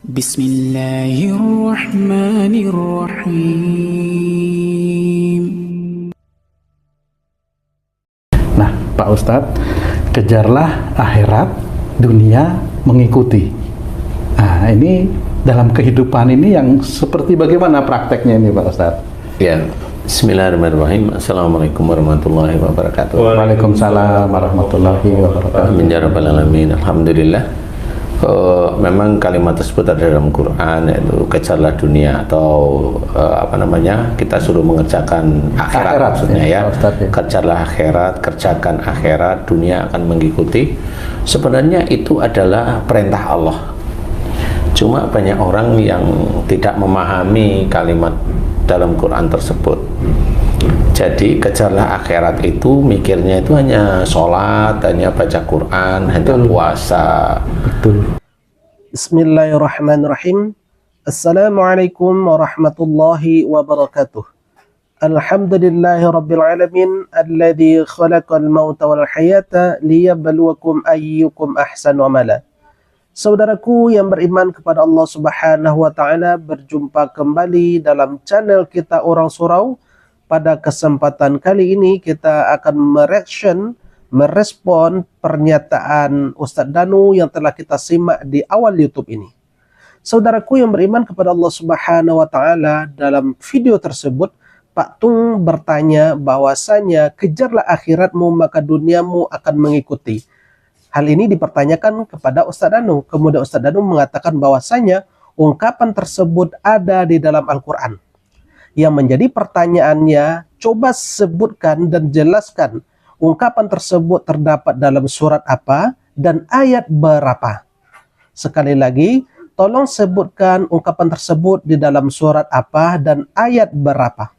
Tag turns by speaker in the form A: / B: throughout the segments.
A: Bismillahirrahmanirrahim.
B: Nah, Pak Ustadz, kejarlah akhirat, dunia mengikuti. Nah, ini dalam kehidupan ini yang seperti bagaimana prakteknya ini, Pak Ustadz?
C: Ya, Bismillahirrahmanirrahim. Assalamualaikum warahmatullahi wabarakatuh.
B: Waalaikumsalam warahmatullahi wabarakatuh.
C: Amin ya rabbal alamin. Alhamdulillah. Memang kalimat tersebut ada dalam Quran, yaitu kejarlah dunia, atau kita suruh mengerjakan akhirat maksudnya ya. Kejarlah akhirat, kerjakan akhirat, dunia akan mengikuti. Sebenarnya itu adalah perintah Allah. Cuma banyak orang yang tidak memahami kalimat dalam Quran tersebut. Jadi kejarlah akhirat itu mikirnya itu hanya sholat, hanya baca Quran, hanya puasa.
B: Betul.
D: Bismillahirrahmanirrahim. Assalamualaikum warahmatullahi wabarakatuh. Alhamdulillahi rabbil alamin, alladzi khalaqal mauta wal hayata liyabluwakum ayyukum ahsanu amala. Saudaraku yang beriman kepada Allah Subhanahu wa taala, berjumpa kembali dalam channel kita Orang Surau. Pada kesempatan kali ini kita akan merespon pernyataan Ustadz Danu yang telah kita simak di awal YouTube ini. Saudaraku yang beriman kepada Allah Subhanahu wa taala, dalam video tersebut Pak Tung bertanya bahwasanya kejarlah akhiratmu maka duniamu akan mengikuti. Hal ini dipertanyakan kepada Ustadz Danu. Kemudian Ustadz Danu mengatakan bahwasanya ungkapan tersebut ada di dalam Al-Quran. Yang menjadi pertanyaannya, coba sebutkan dan jelaskan ungkapan tersebut terdapat dalam surat apa dan ayat berapa. Sekali lagi, tolong sebutkan ungkapan tersebut di dalam surat apa dan ayat berapa.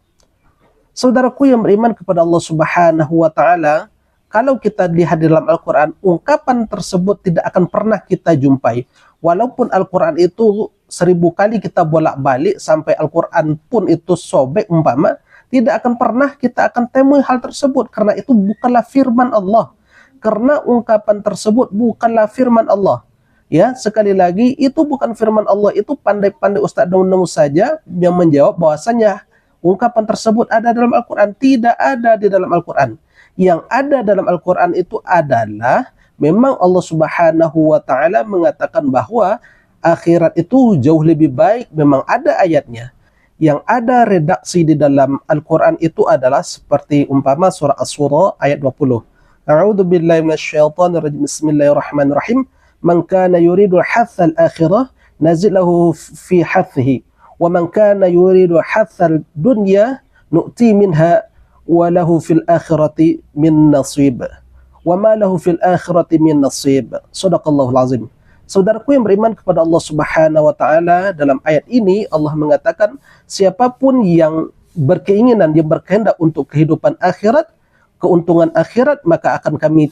D: Saudaraku yang beriman kepada Allah Subhanahu wa taala, kalau kita lihat di dalam Al-Quran, ungkapan tersebut tidak akan pernah kita jumpai. Walaupun Al-Quran itu 1000 kali kita bolak-balik sampai Al-Quran pun itu sobek umpama, tidak akan pernah kita akan temui hal tersebut, karena itu bukanlah firman Allah. Karena ungkapan tersebut bukanlah firman Allah. Ya, sekali lagi itu bukan firman Allah. Itu pandai-pandai Ustadz Danu saja yang menjawab bahwasanya ungkapan tersebut ada dalam Al-Quran. Tidak ada di dalam Al-Quran. Yang ada dalam Al-Quran itu adalah memang Allah Subhanahu wa taala mengatakan bahwa akhirat itu jauh lebih baik, memang ada ayatnya. Yang ada redaksi di dalam Al-Quran itu adalah seperti umpama surah As-Surah ayat 20. A'udzu billahi minasyaitonir rajim. Bismillahirrahmanirrahim. Man kana yuridu hatsal akhirah nazid lahu fi hathihi wa man kana yuridu hatsal dunya nu'ti minha wa lahu fil akhirati min nasib. Wa ma lahu fil akhirati min nasib. Shadaqallahul azim. Saudaraku yang beriman kepada Allah Subhanahu wa taala, dalam ayat ini Allah mengatakan siapapun yang berkeinginan, yang berkehendak untuk kehidupan akhirat, keuntungan akhirat, maka akan kami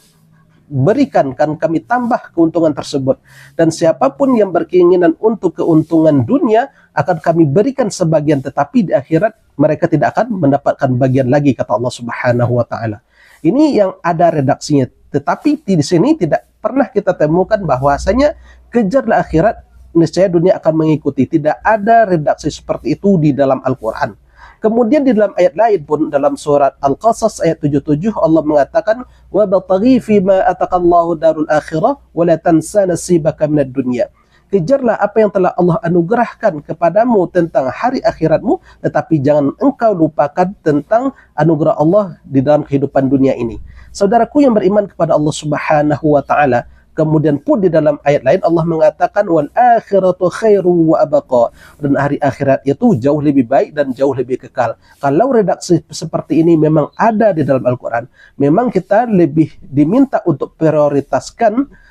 D: berikan, kan kami tambah keuntungan tersebut. Dan siapapun yang berkeinginan untuk keuntungan dunia, akan kami berikan sebagian, tetapi di akhirat mereka tidak akan mendapatkan bagian lagi, kata Allah Subhanahu wa taala. Ini yang ada redaksinya, tetapi di sini tidak pernah kita temukan bahwasanya kejarlah akhirat, niscaya dunia akan mengikuti. Tidak ada redaksi seperti itu di dalam Al-Quran. Kemudian di dalam ayat lain pun, dalam surat Al-Qasas ayat 77, Allah mengatakan wa bataghi fima ataqallahu darul akhirah wa la tansa nasibaka minad dunya. Kejarlah apa yang telah Allah anugerahkan kepadamu tentang hari akhiratmu, tetapi jangan engkau lupakan tentang anugerah Allah di dalam kehidupan dunia ini. Saudaraku yang beriman kepada Allah Subhanahu wa taala, kemudian pun di dalam ayat lain Allah mengatakan wal akhiratu khairu wa abqa, dan hari akhirat itu jauh lebih baik dan jauh lebih kekal. Kalau redaksi seperti ini memang ada di dalam Al-Quran, memang kita lebih diminta untuk prioritaskan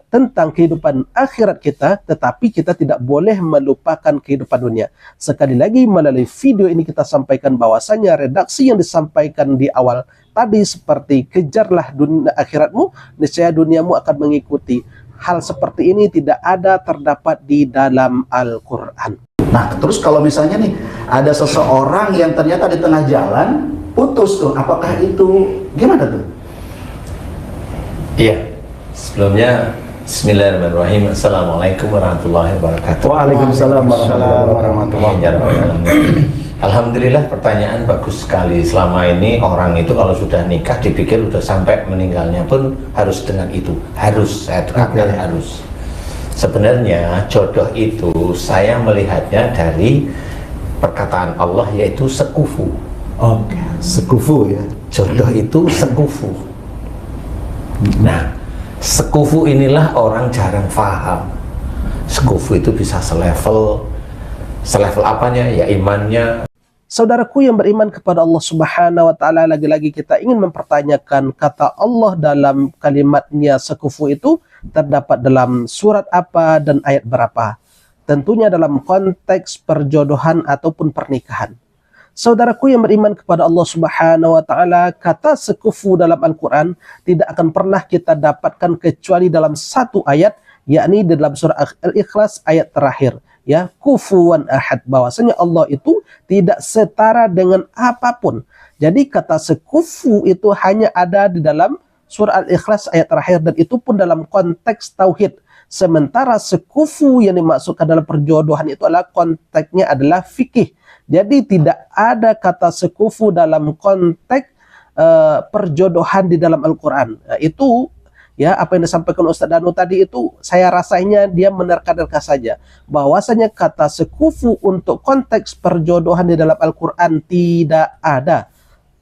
D: tentang kehidupan akhirat kita, tetapi kita tidak boleh melupakan kehidupan dunia. Sekali lagi melalui video ini kita sampaikan bahwasanya redaksi yang disampaikan di awal tadi seperti kejarlah dunia akhiratmu, niscaya duniamu akan mengikuti. Hal seperti ini tidak ada terdapat di dalam Al-Quran.
E: Nah, terus kalau misalnya nih ada seseorang yang ternyata di tengah jalan putus tuh, apakah itu gimana tuh?
C: Iya. Sebelumnya Bismillahirrahmanirrahim. Assalamualaikum warahmatullahi wabarakatuh.
E: Waalaikumsalam warahmatullahi wabarakatuh.
C: Alhamdulillah, pertanyaan bagus sekali. Selama ini orang itu kalau sudah nikah dipikir udah sampai meninggalnya pun harus dengan itu. Harus, saya tekankan harus. Sebenarnya jodoh itu saya melihatnya dari perkataan Allah, yaitu sekufu.
E: Oke, sekufu ya.
C: Jodoh itu sekufu. Nah, sekufu inilah orang jarang paham. Sekufu itu bisa selevel apanya? Ya imannya.
D: Saudaraku yang beriman kepada Allah Subhanahu wa taala, lagi-lagi kita ingin mempertanyakan kata Allah dalam kalimatnya sekufu itu terdapat dalam surat apa dan ayat berapa? Tentunya dalam konteks perjodohan ataupun pernikahan. Saudaraku yang beriman kepada Allah Subhanahu wa taala, kata sekufu dalam Al-Qur'an tidak akan pernah kita dapatkan kecuali dalam satu ayat, yakni dalam surah Al-Ikhlas ayat terakhir. Ya, kufuwan ahad, bahwasanya Allah itu tidak setara dengan apapun. Jadi kata sekufu itu hanya ada di dalam surah Al-Ikhlas ayat terakhir, dan itu pun dalam konteks tauhid. Sementara sekufu yang dimaksudkan dalam perjodohan itu adalah konteksnya adalah fikih. Jadi tidak ada kata sekufu dalam konteks perjodohan di dalam Al-Quran. Itu ya, apa yang disampaikan Ustaz Danu tadi itu saya rasanya dia menerka-nerka saja. Bahwasanya kata sekufu untuk konteks perjodohan di dalam Al-Quran tidak ada.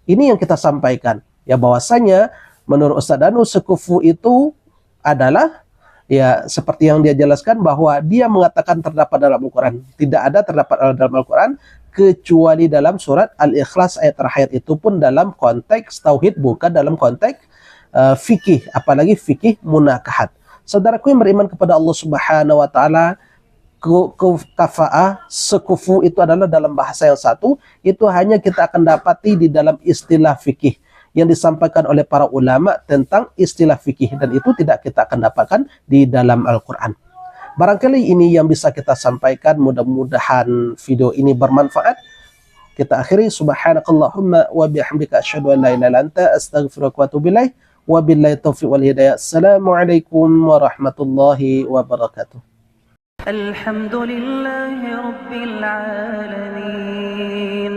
D: Ini yang kita sampaikan. Ya, bahwasanya menurut Ustaz Danu sekufu itu adalah ya seperti yang dia jelaskan, bahwa dia mengatakan terdapat dalam Al-Quran. Tidak ada terdapat dalam Al-Quran kecuali dalam surat Al-Ikhlas ayat terakhir, itu pun dalam konteks tauhid, bukan dalam konteks fikih, apalagi fikih munakahat. Saudaraku yang beriman kepada Allah Subhanahu wa taala, kafa'ah sekufu itu adalah dalam bahasa yang satu, itu hanya kita akan dapati di dalam istilah fikih yang disampaikan oleh para ulama tentang istilah fikih, dan itu tidak kita akan dapatkan di dalam Al-Quran. Barangkali ini yang bisa kita sampaikan, mudah-mudahan video ini bermanfaat. Kita akhiri, subhanakallahumma wa bihamdika asyhadu an la ilaha illa anta astaghfiruka wa atubu ilaik. Wabillahi taufiq wal hidayah. Assalamualaikum warahmatullahi wabarakatuh. Alhamdulillahi rabbil alamin.